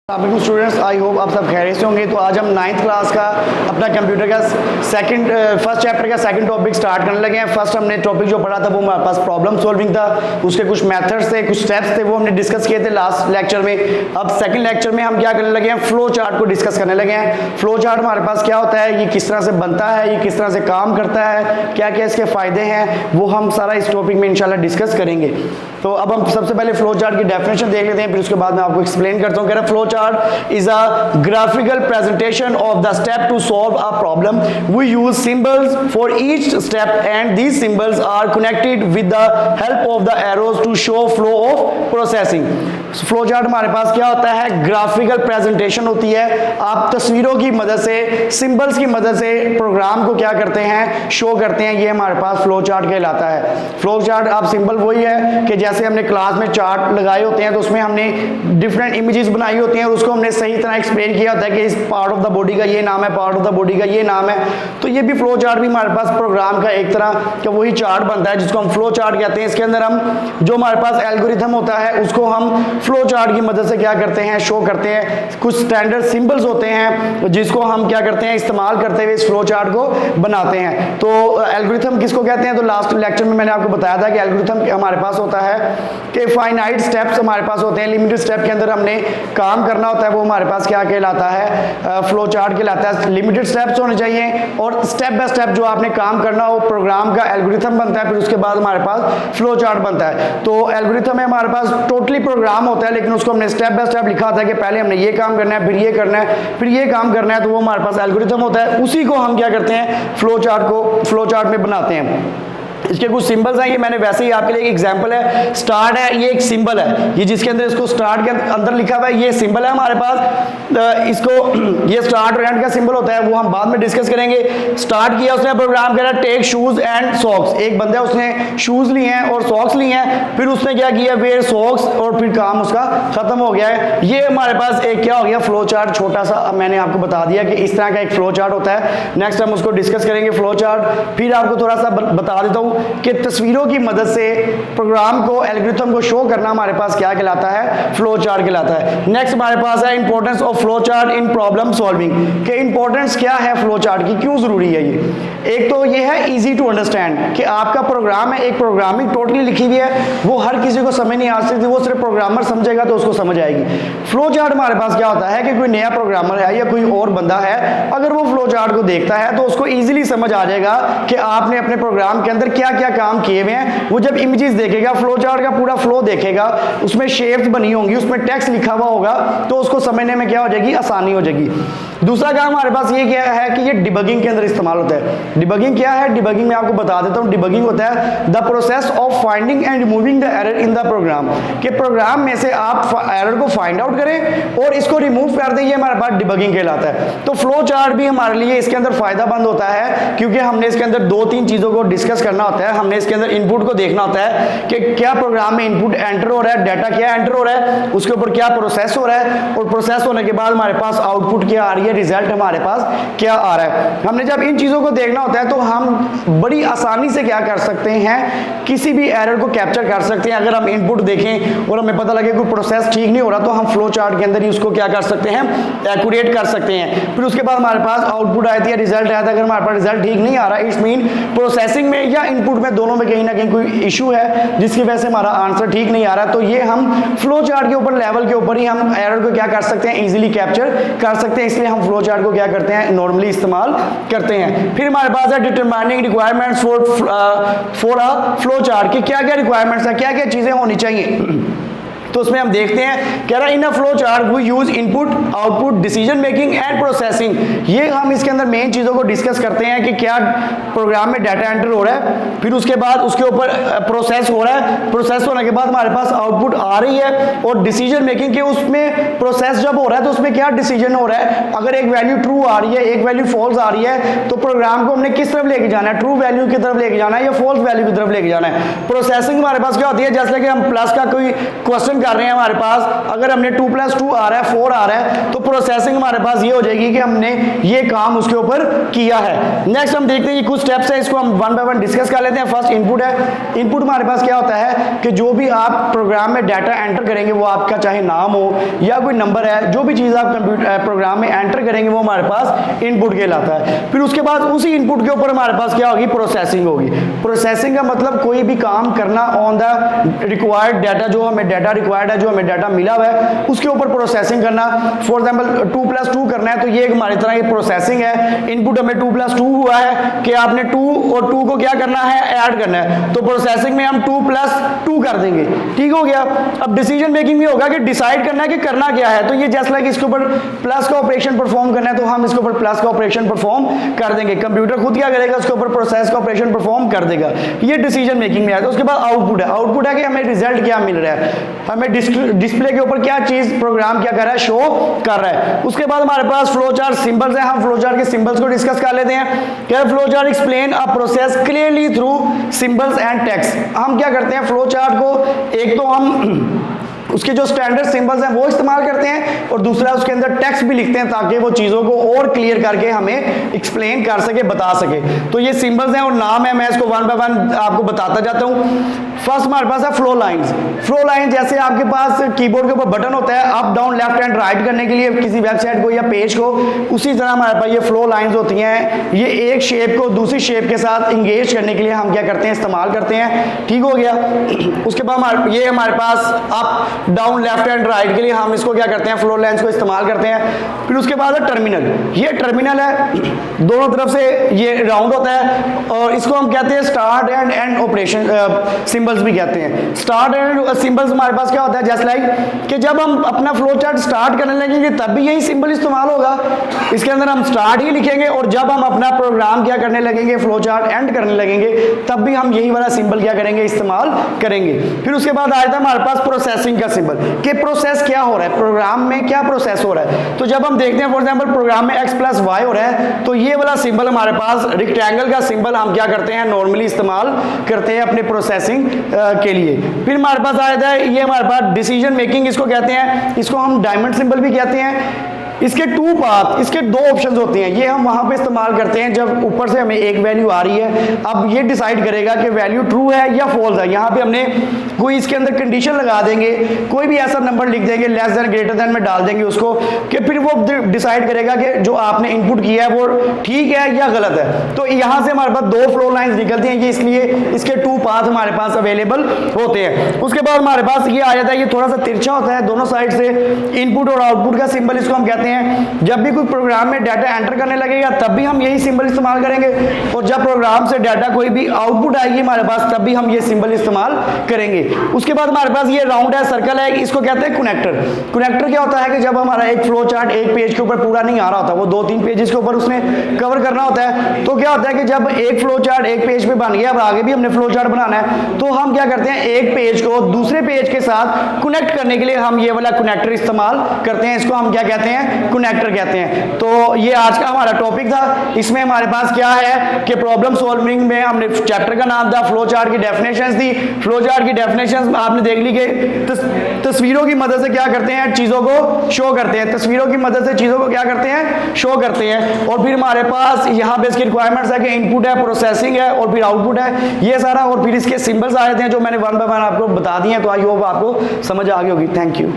अस्सलाम students, I hope आप सब खैरियत से होंगे। तो आज हम 9th क्लास का अपना कंप्यूटर का फर्स्ट चैप्टर का सेकंड टॉपिक स्टार्ट करने लगे हैं। फर्स्ट हमने टॉपिक जो पढ़ा था वो हमारे पास प्रॉब्लम सॉल्विंग था, उसके कुछ मेथड्स थे, कुछ स्टेप्स थे, वो हमने डिस्कस किए थे लास्ट लेक्चर में। अब सेकंड लेक्चर में हम क्या करने लगे हैं, फ्लो चार्ट को डिस्कस करने लगे हैं। फ्लो चार्ट हमारे पास क्या होता है, ये किस तरह से बनता है, ये किस तरह से काम करता है, क्या क्या इसके फ़ायदे हैं, वो हम सारा इस टॉपिक में इंशाल्लाह डिस्कस करेंगे। तो अब हम सबसे पहले फ्लो चार्ट की डेफिनेशन देख लेते हैं, फिर उसके बाद मैं आपको एक्सप्लेन करता हूँ। कह रहा flow chart is graphical presentation of the step to solve a problem. We use symbols for each step and these symbols are connected with the help of the arrows to show flow of processing. Flow chart हमारे पास क्या होता है, graphical presentation होती है। आप तस्वीरों की मदद से, सिंबल्स की मदद से प्रोग्राम को क्या करते हैं, शो करते हैं। ये हमारे पास फ्लो चार्ट कहलाता है। फ्लो चार्ट आप सिंबल वही है कि जैसे हमने क्लास में चार्ट लगाए होते हैं तो उसमें हमने डिफरेंट इमेजेस बनाई होती हैं और उसको हमने सही तरह एक्सप्लेन किया होता है कि इस पार्ट ऑफ द बॉडी का ये नाम है, पार्ट ऑफ द बॉडी का ये नाम है। तो ये भी फ्लो चार्ट भी हमारे पास प्रोग्राम का एक तरह का वही चार्ट बनता है जिसको हम फ्लो चार्ट कहते हैं। इसके अंदर हम जो हमारे पास एल्गोरिथम होता है उसको हम फ्लो चार्ट की मदद से क्या करते हैं, शो करते हैं। कुछ स्टैंडर्ड सिंबल्स होते हैं जिसको हम क्या करते हैं, इस्तेमाल करते हुए इस फ्लो चार्ट को बनाते हैं। तो एल्गोरिथम किसको कहते हैं, तो लास्ट लेक्चर में मैंने आपको बताया था कि एल्गोरिथम हमारे पास होता है कि फाइनाइट स्टेप्स हमारे पास होते हैं, लिमिटेड स्टेप के अंदर हमने काम करना होता है, वो हमारे पास क्या कहलाता है, फ्लो चार्ट कहलाता है। लिमिटेड स्टेप्स होने चाहिए और स्टेप बाय स्टेप जो आपने काम करना हो प्रोग्राम का एल्गोरिथम बनता है, फिर उसके बाद हमारे पास फ्लो चार्ट बनता है। तो एल्गोरिथम में हमारे पास टोटली प्रोग्राम होता है लेकिन उसको हमने स्टेप बाय स्टेप लिखा होता है कि पहले हमने ये काम करना है, फिर ये करना है, फिर ये काम करना है, तो वो हमारे पास एल्गोरिथम होता है। उसी को हम क्या करते हैं, फ्लो चार्ट में बनाते हैं। इसके कुछ सिंबल्स हैं, ये मैंने वैसे ही आपके लिए एक एग्जांपल है, स्टार्ट है, ये एक सिंबल है, ये जिसके अंदर इसको स्टार्ट के अंदर लिखा हुआ है ये सिंबल है हमारे पास। इसको ये स्टार्ट और एंड का सिंबल होता है, वो हम बाद में डिस्कस करेंगे। स्टार्ट किया उसने प्रोग्राम, कह रहा टेक शूज एंड सॉक्स। एक बंदा उसने शूज लिए हैं और सॉक्स लिए हैं, फिर उसने क्या किया, वेयर सॉक्स, और फिर काम उसका खत्म हो गया है। ये हमारे पास एक क्या हो गया, फ्लो चार्ट छोटा सा। मैंने आपको बता दिया कि इस तरह का एक फ्लो चार्ट होता है। नेक्स्ट हम उसको डिस्कस करेंगे फ्लो चार्ट। फिर आपको थोड़ा सा बता देता हूँ कि तस्वीरों की मदद से प्रोग्राम को, एल्गोरिथम को शो करना हमारे पास क्या कहलाता है, फ्लो चार्ट कहलाता है। नेक्स्ट हमारे पास है importance of flow chart in problem solving, कि इंपॉर्टेंस क्या है फ्लो चार्ट की, क्यों जरूरी है ये। एक तो ये है इजी टू अंडरस्टैंड, कि आपका प्रोग्राम है, एक प्रोग्रामिंग टोटली लिखी हुई है, वो हर किसी को समझ नहीं आ सकती, वो सिर्फ प्रोग्रामर समझेगा तो उसको समझ आएगी। फ्लो चार्ट हमारे पास क्या होता है कि कोई नया प्रोग्रामर है या कोई और बंदा है, अगर वो फ्लो चार्ट को देखता है तो उसको ईजिली समझ आ जाएगा कि आपने अपने प्रोग्राम के अंदर क्या क्या काम किए हुए हैं। वो जब इमेजेस देखेगा, फ्लो चार्ट का पूरा फ्लो देखेगा, उसमें शेप्स बनी होंगी, उसमें टेक्स्ट लिखा हुआ होगा, तो उसको समझने में क्या हो जाएगी, आसानी हो जाएगी। दूसरा काम हमारे पास ये क्या है कि ये डिबगिंग के अंदर इस्तेमाल होता है। डिबगिंग क्या है, डिबगिंग में आपको बता देता हूँ। डिबगिंग होता है the process of finding and removing the error in the program, कि प्रोग्राम में से आप एरर को फाइंड आउट करें और इसको रिमूव कर दें, ये हमारे पास डिबगिंग कहलाता है। तो फ्लो चार्ट भी हमारे लिए इसके अंदर फायदेमंद होता है, क्योंकि हमने इसके अंदर 2-3 चीजों को डिस्कस करना होता है। हमने इसके अंदर इनपुट को देखना होता है कि क्या प्रोग्राम में इनपुट एंटर हो रहा है, डाटा क्या एंटर हो रहा है, उसके ऊपर क्या प्रोसेस हो रहा है, और प्रोसेस होने के बाद हमारे पास आउटपुट क्या आ रही है, रिजल्ट हमारे पास क्या आ रहा है। हमने जब इन चीजों को देखना होता है तो हम बड़ी आसानी से क्या कर सकते हैं, किसी भी एरर को कैप्चर कर सकते हैं। अगर हम इनपुट देखें और हमें पता लगे कोई प्रोसेस ठीक नहीं हो रहा तो हम फ्लो चार्ट के अंदर ही उसको क्या कर सकते हैं, एक्यूरेट कर सकते हैं। फिर उसके बाद हमारे पास आउटपुट आती है, रिजल्ट आता है। अगर हमारे पास रिजल्ट ठीक नहीं आ रहा, इट्स मीन प्रोसेसिंग में या इनपुट में, दोनों में कहीं ना कहीं कोई इशू है जिसकी वजह से हमारा आंसर ठीक नहीं आ रहा, तो ये हम फ्लो चार्ट के ऊपर, लेवल के ऊपर ही हम एरर को क्या कर सकते हैं, इजीली कैप्चर कर सकते हैं। इसलिए हम फ्लो चार्ट को क्या करते हैं, नॉर्मली इस्तेमाल करते हैं। फिर हमारे पास है determining requirements for a flow chart, कि क्या क्या रिक्वायरमेंट्स है, क्या क्या चीजें होनी चाहिए। तो उसमें हम देखते हैं, कह रहा है in a flow chart we use input, output, decision making and processing. ये हम इसके अंदर मेन चीजों को डिस्कस करते हैं कि क्या प्रोग्राम में डाटा एंटर हो रहा है, फिर उसके बाद उसके ऊपर प्रोसेस हो रहा है, प्रोसेस होने के बाद हमारे पास आउटपुट आ रही है, और डिसीजन मेकिंग के उसमें प्रोसेस जब हो रहा है तो उसमें क्या डिसीजन हो रहा है। अगर एक वैल्यू ट्रू आ रही है, एक वैल्यू फॉल्स आ रही है, तो प्रोग्राम को हमने किस तरफ लेके जाना है, ट्रू वैल्यू की तरफ लेके जाना है या फॉल्स वैल्यू की तरफ लेके जाना है। प्रोसेसिंग हमारे पास क्या होती है, जैसे कि हम प्लस का कोई क्वेश्चन कर रहे हैं हमारे पास, अगर हमने 2 + 2 आ रहा है 4 आ रहा है, तो प्रोसेसिंग हमारे पास ये हो जाएगी कि हमने ये काम उसके ऊपर किया है। नेक्स्ट हम देखते हैं कि कुछ स्टेप्स है, इसको हम 1 बाय 1 डिस्कस कर लेते हैं। फर्स्ट इनपुट है। इनपुट हमारे पास क्या होता है कि जो भी आप प्रोग्राम में डाटा एंटर करेंगे, वो आपका चाहे नाम हो या कोई नंबर है, जो भी चीज़ आप कंप्यूटर प्रोग्राम में एंटर करेंगे वो हमारे पास इनपुट कहलाता है। फिर उसके बाद उसी इनपुट के ऊपर हमारे पास क्या होगी, प्रोसेसिंग होगी। प्रोसेसिंग का मतलब कोई भी काम करना ऑन द रिक्वायर्ड डाटा, जो हमें डाटा रिक्वायर्ड है, जो हमें डाटा मिला हुआ है, उसके ऊपर प्रोसेसिंग करना। फॉर एग्जाम्पल 2 + 2 करना है, तो ये हमारी तरह की प्रोसेसिंग है। इनपुट हमें 2 + 2 हुआ है कि आपने 2 और 2 को क्या करना है, ऐड करना है, तो प्रोसेसिंग में हम 2 + 2 कर देंगे। ठीक हो गया। अब डिसीजन मेकिंग में होगा कि डिसाइड करना है कि करना क्या है, तो ये जस्ट लाइक इसके ऊपर प्लस का ऑपरेशन परफॉर्म करना है, तो हम इसके ऊपर प्लस का ऑपरेशन परफॉर्म कर देंगे। कंप्यूटर खुद क्या करेगा, उसके ऊपर प्रोसेस का ऑपरेशन परफॉर्म कर देगा। ये डिसीजन मेकिंग में आता है। उसके बाद आउटपुट है। आउटपुट है कि हमें रिजल्ट क्या मिल रहा है, हमें डिस्प्ले के ऊपर क्या चीज प्रोग्राम क्या कर रहा है, शो कर रहा है। उसके बाद हमारे पास फ्लो चार्ट सिंबल्स हैं। हम फ्लो चार्ट के सिंबल्स को डिस्कस कर लेते हैं। क्या flow chart explain a process clearly through symbols and text. हम क्या करते हैं, फ्लो चार्ट को एक तो हम उसके जो स्टैंडर्ड सिंबल्स हैं वो इस्तेमाल करते हैं, और दूसरा उसके अंदर टेक्स्ट भी लिखते हैं ताकि वो चीज़ों को और क्लियर करके हमें एक्सप्लेन कर सके, बता सके। तो ये सिंबल्स हैं और नाम है, मैं इसको 1 बाय 1 आपको बताता जाता हूँ। फर्स्ट हमारे पास है फ्लो लाइंस। फ्लो लाइन जैसे आपके पास कीबोर्ड के ऊपर बटन होता है up down left and right करने के लिए किसी वेबसाइट को या पेज को, उसी तरह हमारे पास ये फ्लो लाइंस होती हैं। ये एक शेप को दूसरी शेप के साथ इंगेज करने के लिए हम क्या करते हैं, इस्तेमाल करते हैं। ठीक हो गया। उसके बाद ये हमारे पास up down left and right के लिए हम इसको क्या करते हैं, फ्लो लाइंस को इस्तेमाल करते हैं। फिर उसके बाद है टर्मिनल। ये टर्मिनल है, दोनों तरफ से ये राउंड होता है, और इसको हम कहते हैं start and and operation symbols भी कहते हैं। स्टार्ट एंड सिंबल्स हमारे पास क्या होता है, जस्ट लाइक कि जब हम अपना फ्लो चार्ट स्टार्ट करने लगेंगे तब भी यही सिंबल इस्तेमाल होगा। इसके अंदर हम स्टार्ट ही लिखेंगे, और जब हम अपना प्रोग्राम क्या करने लगेंगे, फ्लो चार्ट एंड करने लगेंगे, तब भी हम यही वाला सिंबल क्या करेंगे, इस्तेमाल करेंगे। फिर उसके बाद आया था हमारे पास प्रोसेसिंग का सिंबल, कि प्रोसेस क्या हो रहा है, प्रोग्राम में क्या प्रोसेस हो रहा है। तो जब हम देखते हैं फॉर एग्जांपल प्रोग्राम में x + y हो रहा है, तो ये वाला सिंबल हमारे पास रेक्टेंगल का सिंबल हम क्या करते हैं, नॉर्मली इस्तेमाल करते हैं अपने प्रोसेसिंग के लिए। फिर हमारे पास आया था ये हमारे पास डिसीजन मेकिंग, इसको कहते हैं, इसको हम डायमंड सिंबल भी कहते हैं। इसके 2 पाथ, इसके 2 ऑप्शंस होते हैं। ये हम वहां पे इस्तेमाल करते हैं जब ऊपर से हमें एक वैल्यू आ रही है। अब ये डिसाइड करेगा कि वैल्यू ट्रू है या फॉल्स है। यहाँ पे हमने कोई इसके अंदर कंडीशन लगा देंगे, कोई भी ऐसा नंबर लिख देंगे, लेस देन ग्रेटर देन में डाल देंगे उसको, कि फिर वो डिसाइड करेगा कि जो आपने इनपुट किया है वो ठीक है या गलत है। तो यहाँ से हमारे पास 2 फ्लो लाइन्स निकलती हैं, ये इसलिए इसके 2 पाथ हमारे पास अवेलेबल होते हैं। उसके बाद हमारे पास ये आ जाता है, ये थोड़ा सा तिरछा होता है दोनों साइड से, इनपुट और आउटपुट का सिंबल इसको हम कहते हैं। जब भी कोई प्रोग्राम में डाटा एंटर करने लगेगा तब भी हम यही सिंबल इस्तेमाल करेंगे, और जब प्रोग्राम से डाटा कोई भी आउटपुट आएगी हमारे पास तब भी हम ये सिंबल इस्तेमाल करेंगे। उसके बाद हमारे पास ये राउंड है, सर्कल है, इसको कहते हैं कनेक्टर। कनेक्टर क्या होता है कि जब हमारा एक फ्लो चार्ट एक पेज के ऊपर पूरा नहीं आ रहा होता, वो 2-3 पेजेस के ऊपर उसने कवर करना होता है, तो क्या होता है कि जब एक फ्लो चार्ट एक पेज पे बन गया, अब आगे भी हमने फ्लो चार्ट बनाना है, तो हम क्या करते हैं, एक पेज को दूसरे पेज के साथ कनेक्ट करने के लिए हम ये वाला कनेक्टर इस्तेमाल करते हैं। इसको हम क्या कहते हैं, कनेक्टर कहते हैं। तो ये आज का हमारा टॉपिक था। इसमें हमारे पास क्या है कि प्रॉब्लम सॉल्विंग में हमने चैप्टर का नाम था, फ्लो चार्ट की डेफिनेशंस थी। फ्लो चार्ट की डेफिनेशंस आपने देख ली कि तस्वीरों की मदद से क्या करते हैं, चीज़ों को शो करते हैं। तस्वीरों की मदद से चीज़ों को क्या करते हैं, शो करते हैं। और फिर हमारे पास यहाँ पे इसकी रिक्वायरमेंट्स है कि इनपुट है, प्रोसेसिंग है, और फिर आउटपुट है, ये सारा। और फिर इसके सिंबल्स आ जाते हैं जो मैंने 1 बाय 1 आपको बता दिए हैं। तो आई होप आपको समझ आ गई होगी। Thank you.